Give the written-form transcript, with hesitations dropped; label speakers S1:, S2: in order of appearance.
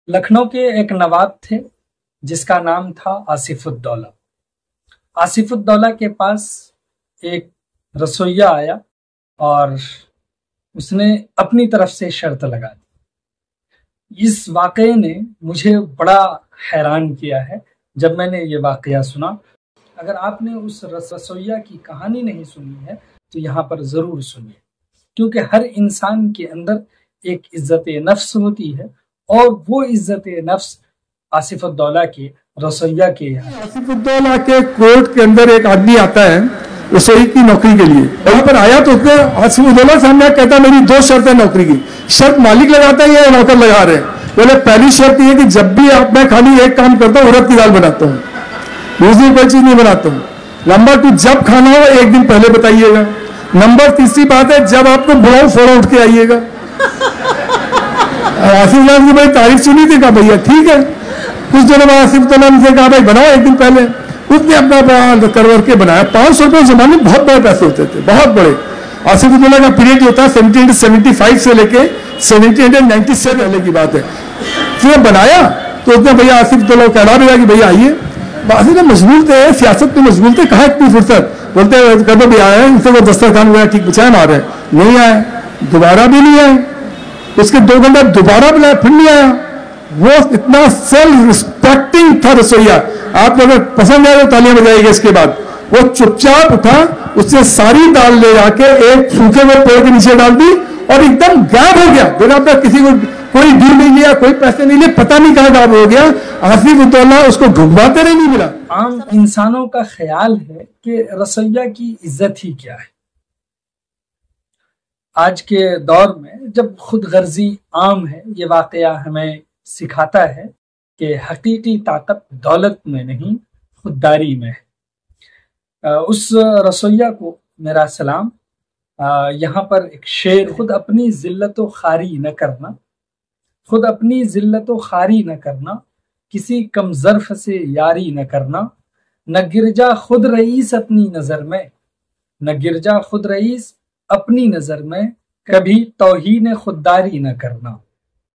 S1: लखनऊ के एक नवाब थे जिसका नाम था आसिफ उद्दौला। आसिफ उद्दौला के पास एक रसोइया आया और उसने अपनी तरफ से शर्त लगा दी। इस वाक़ये ने मुझे बड़ा हैरान किया है जब मैंने ये वाक़या सुना। अगर आपने उस रसोइया की कहानी नहीं सुनी है तो यहाँ पर ज़रूर सुनिए, क्योंकि हर इंसान के अंदर एक इज्जत नफ्स होती है और वो इज्जत नफ्स आसिफ उद्दौला के रसोइया के
S2: आसिफ उद्दौला के कोर्ट के अंदर एक आदमी आता है रसोई की नौकरी के लिए। वहां पर आया तो उसने आसिफ उद्दौला सामने कहता मेरी दो शर्त है नौकरी की। शर्त मालिक लगाता है या नौकर लगा रहे हैं? बोले पहली शर्त ये कि जब भी मैं खाली एक काम करता हूँ उड़द की दाल बनाता हूँ, दूसरी कोई चीज नहीं बनाता हूँ। नंबर 2, जब खाना हो एक दिन पहले बताइएगा। नंबर 3 बात है, जब आपको बुलाऊं फौरन उठ के आइएगा। आसिफ उद्दौला की बड़ी तारीफ सुनी थी, कहा भैया ठीक है। कुछ दिनों बाद आसिफ उद्दौला ने कहा भाई बनाओ एक दिन पहले। उसने अपना करवर के बनाया। 500 रुपये जमाने में बहुत बड़े पैसे होते थे, बहुत बड़े। आसिफ उद्दौला का पीरियड होता है 1775 से लेके 1797 पहले की बात है। फिर बनाया तो उसने भैया आसिफ उद्दौला को कहना भैया कि भैया आइए। आसिफ मशगूल थे, सियासत में मशगूल थे, कहा इतनी फुर्सत। बोलते कदम भी आए हैं, वो दस्तरखान वगैरह ठीक बिछाए मारे, नहीं आए, दोबारा भी नहीं आए। उसके 2 घंटे दोबारा बुलाया, फिर नहीं आया। वो इतना सेल्फ रिस्पेक्टिंग था रसोइया। आप अगर पसंद आए तो तालियां बजाइएगा। इसके बाद वो चुपचाप उठा, उसने सारी दाल ले जाके एक सूखे हुए पेड़ के नीचे डाल दी और एकदम गायब हो गया। बिना अपना किसी को कोई डील नहीं लिया, कोई पैसे नहीं लिए, पता नहीं कहाँ गायब हो गया। आसिफ उद्दौला उसको ढूंढवाते रहे, नहीं मिला।
S1: आम इंसानों का ख्याल है कि रसोइया की इज्जत ही क्या है। आज के दौर में जब खुद गर्जी आम है, ये वाकया हमें सिखाता है कि हकीकी ताकत दौलत में नहीं खुददारी में है। उस रसोइया को मेरा सलाम। यहाँ पर एक शेर, खुद अपनी जिल्लतो खारी न करना, खुद अपनी जिल्लतो खारी न करना, किसी कमजर्फ से यारी न करना, न गिरजा खुद रईस अपनी नजर में, न गिरजा खुद रईस अपनी नजर में, कभी तौहीन खुददारी न करना।